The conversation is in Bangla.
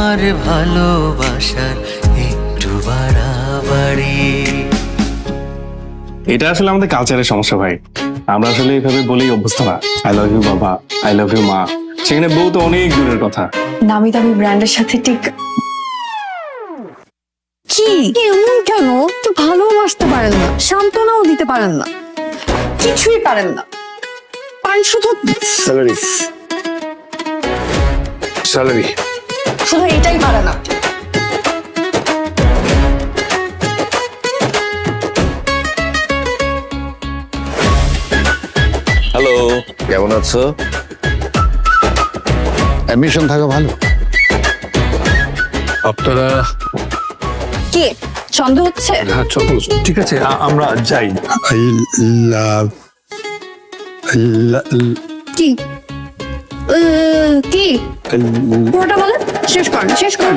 আমার ভালোবাসার একটু বাড়াবাড়ি। এটা আসলে আমাদের কালচারের সমস্যা ভাই। আমরা আসলে এইভাবে বলেই অভ্যস্ত না। আই লাভ ইউ বাবা, আই লাভ ইউ মা। সেখানে বউ তো অনেক দূরের কথা। দামি দামি ব্র্যান্ডের সাথে ঠিক কি এমন কেন? একটু ভালোবাসতে পারেন না, সান্ত্বনাও দিতে পারেন না, কিছুই পারেন না, পারেন শুধু স্যালারি স্যালারি শুধু এটাই পারে না। হ্যালো, কেমন আছো? অ্যাডমিশন থাকা ভালো। আপনারা কি সন্দেহ হচ্ছে? হ্যাঁ চলো, ঠিক আছে আমরা যাই। আই লাভ কি কি পুরোটা বলেন, শেষ করেন শেষ করেন।